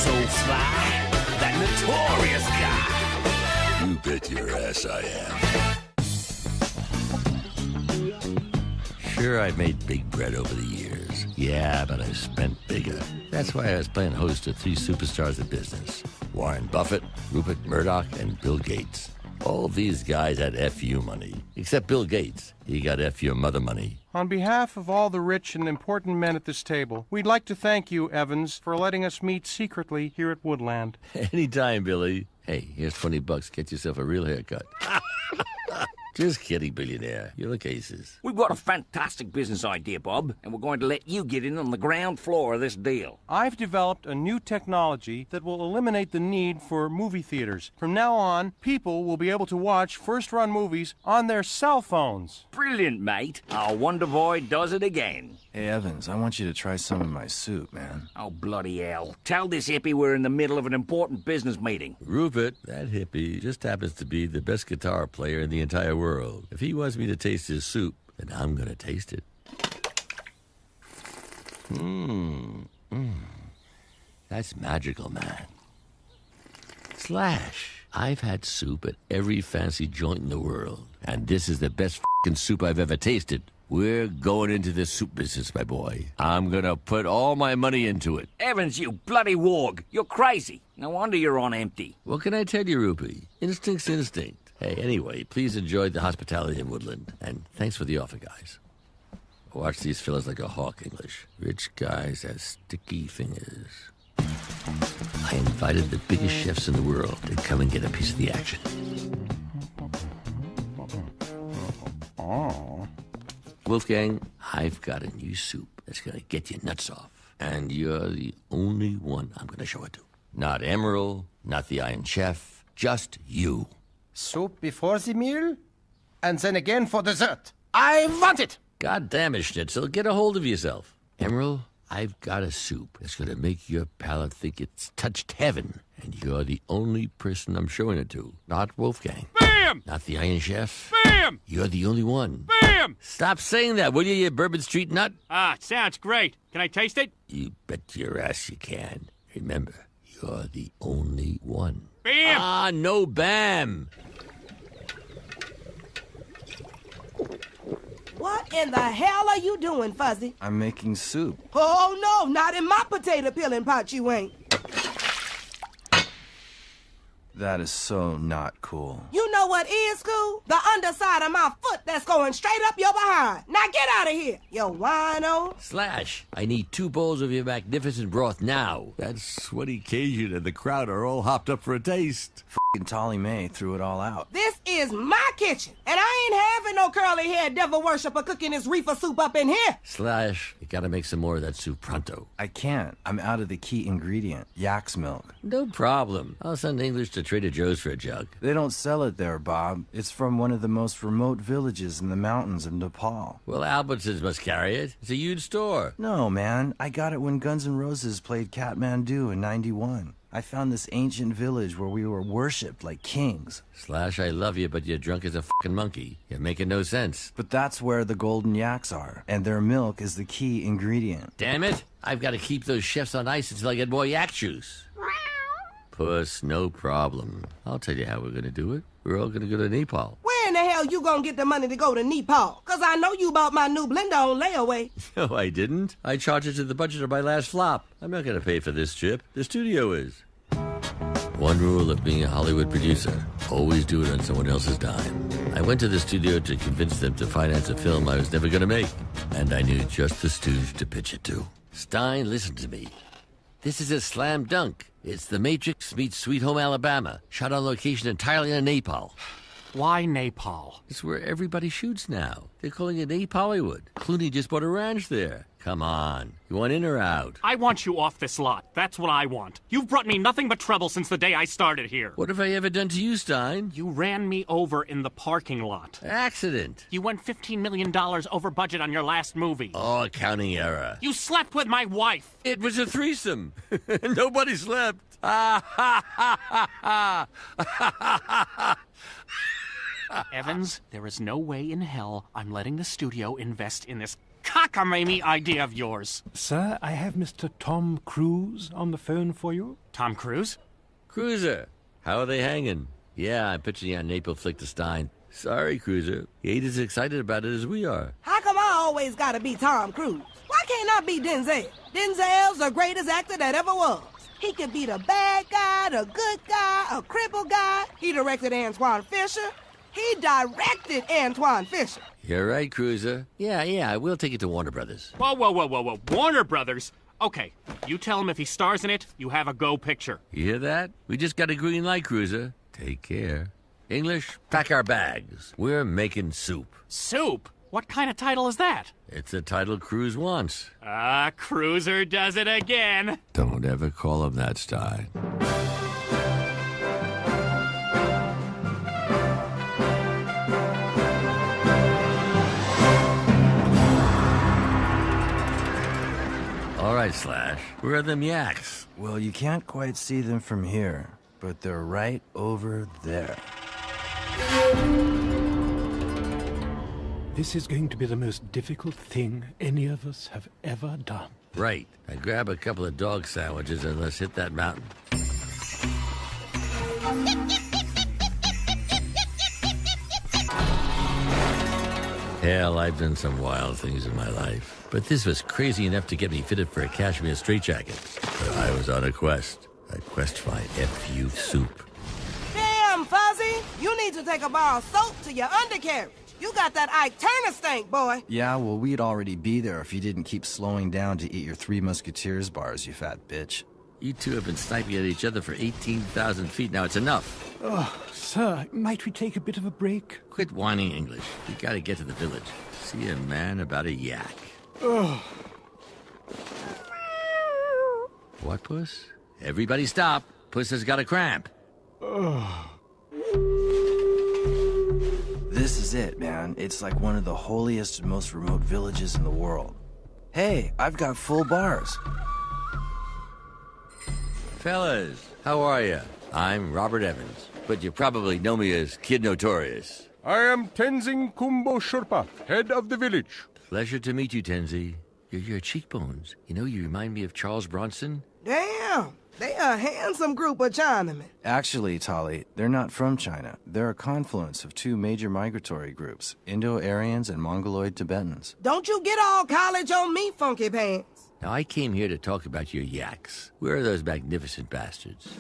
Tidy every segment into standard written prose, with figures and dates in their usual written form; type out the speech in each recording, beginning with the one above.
so fly, that Notorious guy. You bet your ass I am. Sure, I've made big bread over the years. Yeah, but I've spent bigger. That's why I was playing host to three superstars of business. Warren Buffett, Rupert Murdoch, and Bill Gates. All these guys had FU money. Except Bill Gates. He got F your mother money. On behalf of all the rich and important men at this table, we'd like to thank you, Evans, for letting us meet secretly here at Woodland. Anytime, Billy. Hey, here's $20. Get yourself a real haircut. Just kidding, billionaire. You're the cases. We've got a fantastic business idea, Bob, and we're going to let you get in on the ground floor of this deal. I've developed a new technology that will eliminate the need for movie theaters. From now on, people will be able to watch first-run movies on their cell phones. Brilliant, mate. Our Wonder Boy does it again. Hey, Evans, I want you to try some of my soup, man. Oh, bloody hell. Tell this hippie we're in the middle of an important business meeting. Rupert, that hippie, just happens to be the best guitar player in the entire world. If he wants me to taste his soup, then I'm gonna taste it. That's magical, man. Slash, I've had soup at every fancy joint in the world, and this is the best f***ing soup I've ever tasted. We're going into the soup business, my boy. I'm gonna put all my money into it. Evans, you bloody warg. You're crazy. No wonder you're on empty. What can I tell you, Rupee? Instinct's instinct. Hey, anyway, please enjoy the hospitality in Woodland. And thanks for the offer, guys. Watch these fellas like a hawk, English. Rich guys have sticky fingers. I invited the biggest chefs in the world to come and get a piece of the action. Wolfgang, I've got a new soup that's gonna get your nuts off. And you're the only one I'm gonna show it to. Not Emerald, not the Iron Chef, just you. Soup before the meal, and then again for dessert. I want it! God damn it, Schnitzel, get a hold of yourself. Emerald, I've got a soup that's gonna make your palate think it's touched heaven. And you're the only person I'm showing it to. Not Wolfgang. Bam! Not the Iron Chef. Bam! You're the only one. Bam! Stop saying that, will you Bourbon Street nut? Ah, it sounds great. Can I taste it? You bet your ass you can. Remember, you're the only one. Bam! Ah, no bam! What in the hell are you doing, Fuzzy? I'm making soup. Oh, no, not in my potato peeling pot, you ain't. That is so not cool. You know what is cool? The underside of my foot that's going straight up your behind. Now get out of here, you wino. Slash, I need 2 bowls of your magnificent broth now. That sweaty Cajun and the crowd are all hopped up for a taste. F***ing Tolly May threw it all out. This is my kitchen, and I ain't having no curly-haired devil worshiper cooking this reefer soup up in here. Slash, you gotta make some more of that soup pronto. I can't. I'm out of the key ingredient, yak's milk. No problem. I'll send English to Trader Joe's for a jug. They don't sell it there, Bob. It's from one of the most remote villages in the mountains of Nepal. Well, Albertsons must carry it. It's a huge store. No, man. I got it when Guns N' Roses played Kathmandu in '91. I found this ancient village where we were worshipped like kings. Slash, I love you, but you're drunk as a fucking monkey. You're making no sense. But that's where the golden yaks are, and their milk is the key ingredient. Damn it! I've got to keep those chefs on ice until I get more yak juice. Puss, no problem. I'll tell you how we're gonna do it. We're all gonna go to Nepal. Where in the hell you gonna get the money to go to Nepal? Cause I know you bought my new blender on layaway. No, I didn't. I charged it to the budget of my last flop. I'm not gonna pay for this trip. The studio is. One rule of being a Hollywood producer: always do it on someone else's dime. I went to the studio to convince them to finance a film I was never gonna make. And I knew just the stooge to pitch it to. Stein, listen to me. This is a slam dunk. It's The Matrix meets Sweet Home Alabama, shot on location entirely in Nepal. Why Nepal? It's where everybody shoots now. They're calling it Ape Hollywood. Clooney just bought a ranch there. Come on. You want in or out? I want you off this lot. That's what I want. You've brought me nothing but trouble since the day I started here. What have I ever done to you, Stein? You ran me over in the parking lot. Accident. You went $15 million over budget on your last movie. Oh, accounting error. You slept with my wife. It was a threesome. Nobody slept. Evans, there is no way in hell I'm letting the studio invest in this cockamamie idea of yours. Sir, I have Mr. Tom Cruise on the phone for you. Tom Cruise? Cruiser, how are they hanging? Yeah, I'm pitching you on Naples Flick to Stein. Sorry, Cruiser. He ain't as excited about it as we are. How come I always gotta be Tom Cruise? Why can't I be Denzel? Denzel's the greatest actor that ever was. He could be the bad guy, the good guy, a crippled guy. He directed Antoine Fisher. He directed Antoine Fisher. You're right, Cruiser. Yeah, I will take it to Warner Brothers. Whoa. Warner Brothers? Okay, you tell him if he stars in it, you have a go picture. You hear that? We just got a green light, Cruiser. Take care. English, pack our bags. We're making soup. Soup? What kind of title is that? It's the title Cruise wants. Cruiser does it again. Don't ever call him that, Stein. All right, Slash. Where are them yaks? Well, you can't quite see them from here, but they're right over there. This is going to be the most difficult thing any of us have ever done. Right. Now grab a couple of dog sandwiches and let's hit that mountain. Hell, I've done some wild things in my life, but this was crazy enough to get me fitted for a cashmere straitjacket. But I was on a quest to find F.U. soup. Damn, Fuzzy! You need to take a bar of soap to your undercarriage. You got that Ike Turner stink, boy. Yeah, well, we'd already be there if you didn't keep slowing down to eat your Three Musketeers bars, you fat bitch. You two have been sniping at each other for 18,000 feet. Now it's enough. Oh, sir, might we take a bit of a break? Quit whining English. We gotta get to the village. See a man about a yak. Oh. What, Puss? Everybody stop. Puss has got a cramp. Oh. This is it, man. It's like one of the holiest and most remote villages in the world. Hey, I've got full bars. Fellas, how are you? I'm Robert Evans, but you probably know me as Kid Notorious. I am Tenzing Kumbo Sherpa, head of the village. Pleasure to meet you, Tenzi. Your cheekbones. You know, you remind me of Charles Bronson. Damn, they a handsome group of Chinamen. Actually, Tali, they're not from China. They're a confluence of two major migratory groups, Indo-Aryans and Mongoloid Tibetans. Don't you get all college on me, funky pants. Now, I came here to talk about your yaks. Where are those magnificent bastards?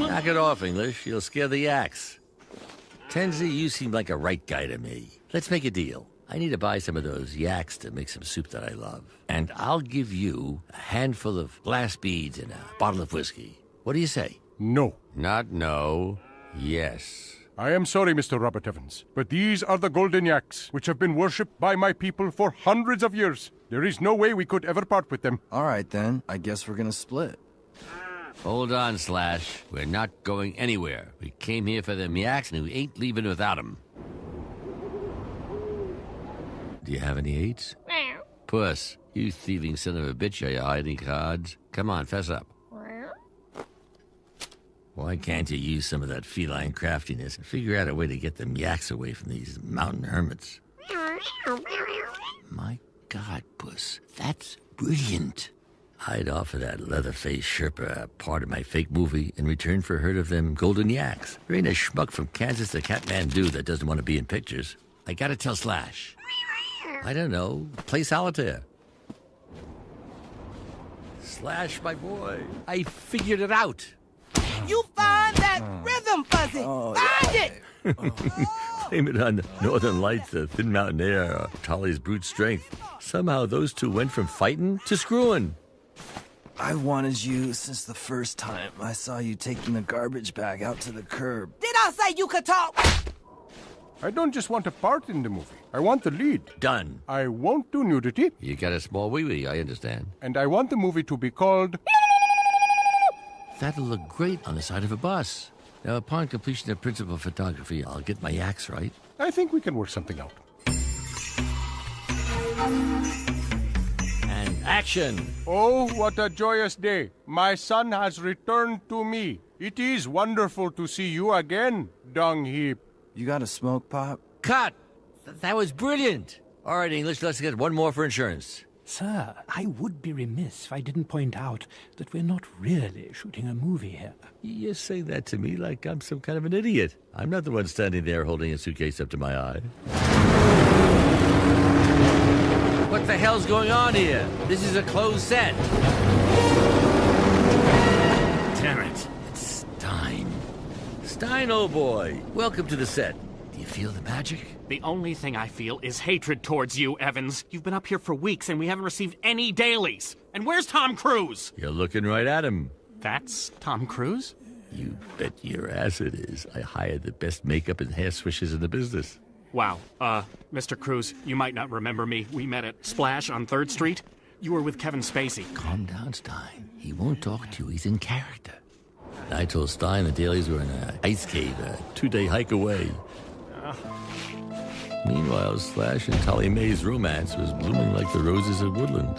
Knock it off, English. You'll scare the yaks. Tenzi, you seem like a right guy to me. Let's make a deal. I need to buy some of those yaks to make some soup that I love. And I'll give you a handful of glass beads and a bottle of whiskey. What do you say? No. Not no. Yes. I am sorry, Mr. Robert Evans, but these are the golden yaks, which have been worshipped by my people for hundreds of years. There is no way we could ever part with them. All right, then. I guess we're gonna split. Hold on, Slash. We're not going anywhere. We came here for them yaks, and we ain't leaving without them. Do you have any eights? Puss, you thieving son of a bitch, are you hiding cards? Come on, fess up. Why can't you use some of that feline craftiness and figure out a way to get them yaks away from these mountain hermits? My God, Puss, that's brilliant. I'd offer that leather-faced Sherpa a part of my fake movie in return for a herd of them golden yaks. There ain't a schmuck from Kansas to Kathmandu that doesn't want to be in pictures. I gotta tell Slash. I don't know. Play solitaire. Slash, my boy. I figured it out. You find that rhythm, Fuzzy. Find it. Blame it on the northern lights, the thin mountain air, or Tolly's brute strength. Somehow those two went from fighting to screwing. I wanted you since the first time I saw you taking the garbage bag out to the curb. Did I say you could talk? I don't just want a part in the movie. I want the lead. Done. I won't do nudity. You got a small wee-wee, I understand. And I want the movie to be called... That'll look great on the side of a bus. Now, upon completion of principal photography, I'll get my yaks right. I think we can work something out. And action! Oh, what a joyous day. My son has returned to me. It is wonderful to see you again, dung heap. You got a smoke, Pop? Cut! That was brilliant! All right, English, let's get one more for insurance. Sir, I would be remiss if I didn't point out that we're not really shooting a movie here. You say that to me like I'm some kind of an idiot. I'm not the one standing there holding a suitcase up to my eye. What the hell's going on here? This is a closed set. Damn it. It's Stein. Stein, old boy. Welcome to the set. Do you feel the magic? The only thing I feel is hatred towards you, Evans. You've been up here for weeks and we haven't received any dailies. And where's Tom Cruise? You're looking right at him. That's Tom Cruise? You bet your ass it is. I hired the best makeup and hair swishers in the business. Wow. Mr. Cruise, you might not remember me. We met at Splash on 3rd Street. You were with Kevin Spacey. Calm down, Stein. He won't talk to you. He's in character. I told Stein the dailies were in an ice cave, a 2-day hike away. Meanwhile, Slash and Tolly Mae's romance was blooming like the roses of woodland.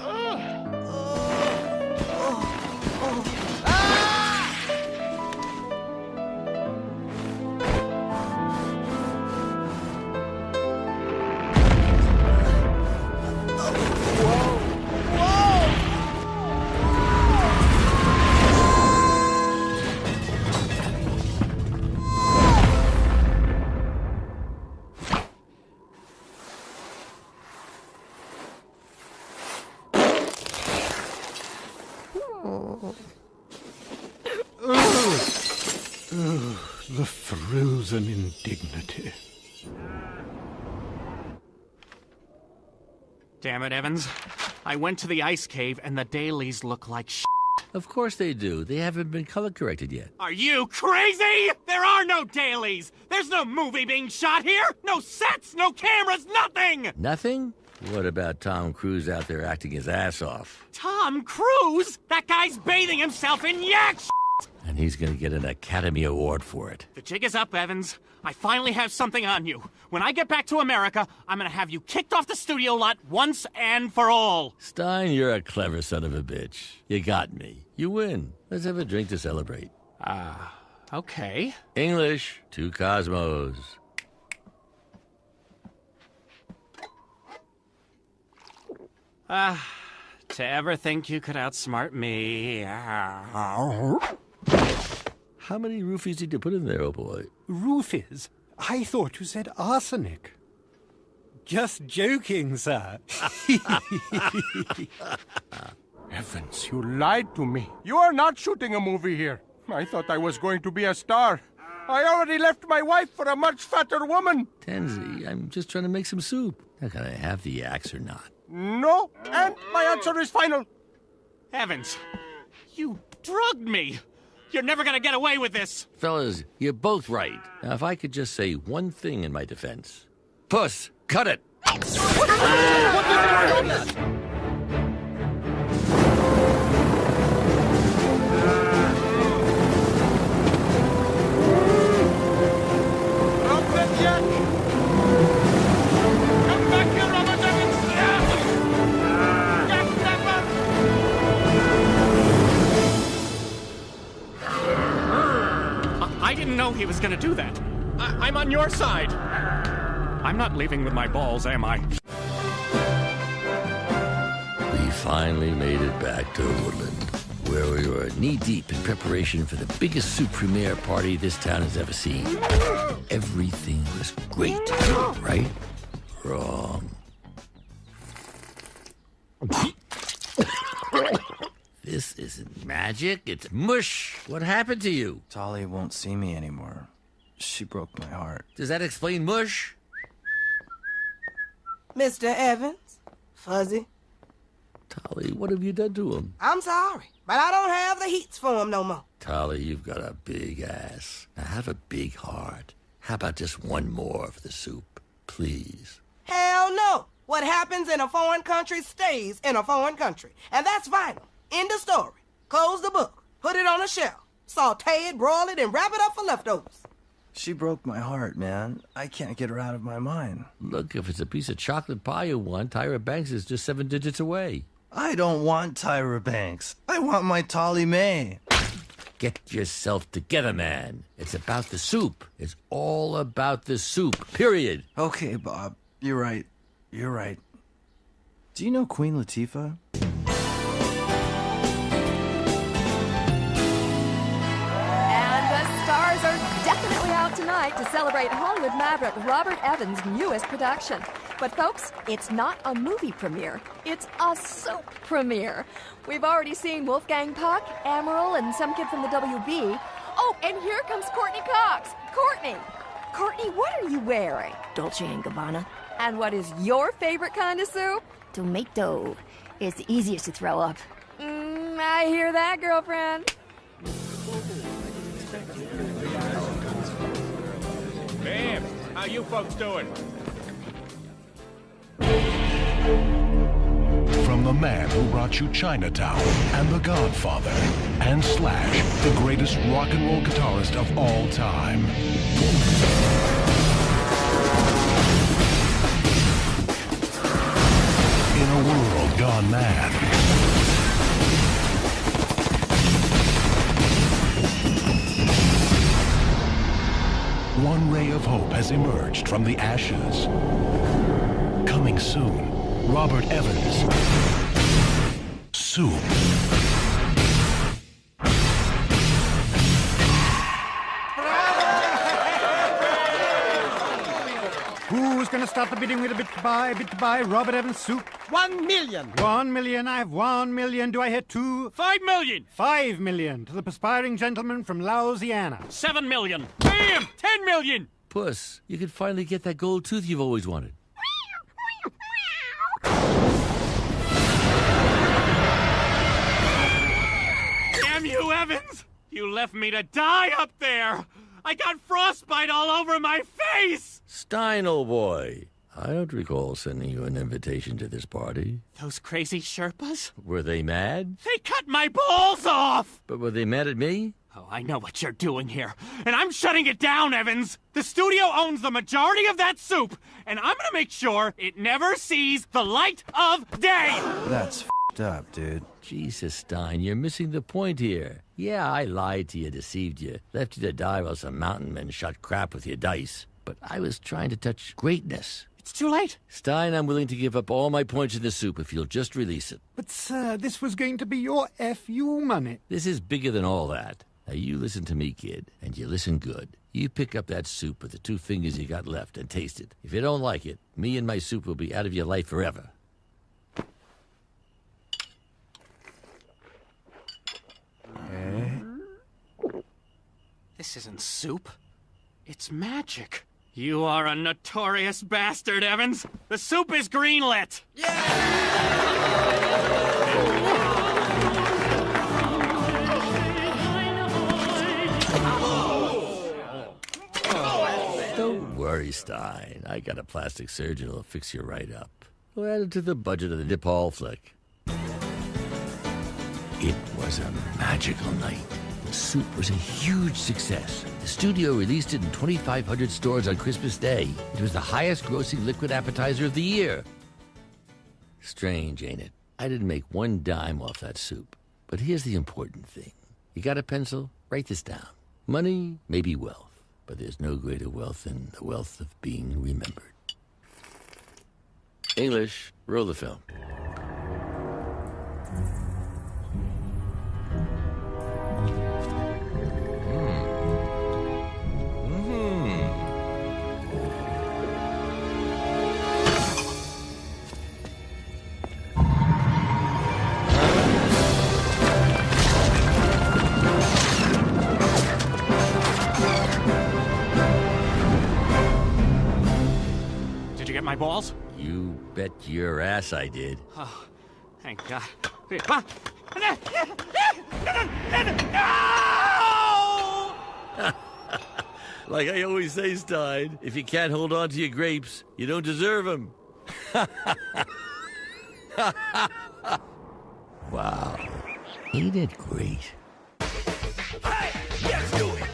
The thrills and indignity. Damn it, Evans. I went to the ice cave and the dailies look like shit. Of course they do. They haven't been color corrected yet. Are you crazy? There are no dailies. There's no movie being shot here. No sets, no cameras, nothing. Nothing? What about Tom Cruise out there acting his ass off? Tom Cruise? That guy's bathing himself in yak shit. And he's gonna get an Academy Award for it. The jig is up, Evans. I finally have something on you. When I get back to America, I'm gonna have you kicked off the studio lot once and for all. Stein, you're a clever son of a bitch. You got me. You win. Let's have a drink to celebrate. Okay. English to Cosmos. To ever think you could outsmart me. How many roofies did you put in there, oh boy? Roofies? I thought you said arsenic. Just joking, sir. Evans, you lied to me. You are not shooting a movie here. I thought I was going to be a star. I already left my wife for a much fatter woman. Tansy, I'm just trying to make some soup. Now, can I have the axe or not? No, and my answer is final. Evans, you drugged me. You're never gonna get away with this. Fellas, you're both right. Now, if I could just say one thing in my defense. Puss, cut it! I didn't know he was gonna do that. I'm on your side. I'm not leaving with my balls, am I? We finally made it back to Woodland, where we were knee-deep in preparation for the biggest soup premiere party this town has ever seen. Everything was great, right? Wrong. This isn't magic, it's mush. What happened to you? Tolly won't see me anymore. She broke my heart. Does that explain mush? Mr. Evans? Fuzzy? Tolly, what have you done to him? I'm sorry, but I don't have the heats for him no more. Tolly, you've got a big ass. Now have a big heart. How about just one more for the soup, please? Hell no. What happens in a foreign country stays in a foreign country. And that's final. End of story. Close the book. Put it on a shelf. Saute it, broil it, and wrap it up for leftovers. She broke my heart, man. I can't get her out of my mind. Look, if it's a piece of chocolate pie you want, Tyra Banks is just 7 digits away. I don't want Tyra Banks. I want my Tolly May. Get yourself together, man. It's about the soup. It's all about the soup, period. Okay, Bob. You're right. You're right. Do you know Queen Latifah? Stars are definitely out tonight to celebrate Hollywood maverick Robert Evans' newest production. But folks, it's not a movie premiere. It's a soap premiere. We've already seen Wolfgang Puck, Amaral, and some kid from the WB. Oh, and here comes Courtney Cox. Courtney, what are you wearing? Dolce & Gabbana. And what is your favorite kind of soup? Tomato. It's the easiest to throw up. I hear that, girlfriend. Bam! How you folks doing? From the man who brought you Chinatown and The Godfather and Slash, the greatest rock and roll guitarist of all time. In a world gone mad. One ray of hope has emerged from the ashes. Coming soon, Robert Evans' Soup. Who's going to start the bidding with a bit to buy, Robert Evans' Soup? 1 million. 1 million, I have 1 million. Do I hear 2? 5 million. 5 million to the perspiring gentleman from Louisiana. 7 million. Bam! 10 million. Puss, you could finally get that gold tooth you've always wanted. Damn you, Evans! You left me to die up there! I got frostbite all over my face! Stein, old boy, I don't recall sending you an invitation to this party. Those crazy Sherpas? Were they mad? They cut my balls off! But were they mad at me? Oh, I know what you're doing here, and I'm shutting it down, Evans! The studio owns the majority of that soup, and I'm gonna make sure it never sees the light of day! That's f***ed up, dude. Jesus, Stein, you're missing the point here. Yeah, I lied to you, deceived you, left you to die while some mountain men shot crap with your dice. But I was trying to touch greatness. It's too late. Stein, I'm willing to give up all my points in the soup if you'll just release it. But, sir, this was going to be your FU money. This is bigger than all that. Now, you listen to me, kid, and you listen good. You pick up that soup with the 2 fingers you got left and taste it. If you don't like it, me and my soup will be out of your life forever. This isn't soup. It's magic. You are a notorious bastard, Evans. The soup is greenlit. Don't worry, Stein. I got a plastic surgeon who'll fix you right up. We'll add it to the budget of the DePaul flick. It was a magical night. The soup was a huge success. The studio released it in 2,500 stores on Christmas Day. It was the highest-grossing liquid appetizer of the year. Strange, ain't it? I didn't make 1 dime off that soup. But here's the important thing. You got a pencil? Write this down. Money may be wealth, but there's no greater wealth than the wealth of being remembered. English, roll the film. My balls? You bet your ass I did. Oh, thank God. No! Like I always say, Stein, if you can't hold on to your grapes, you don't deserve them. Wow. Ain't it great? Hey, let's do it!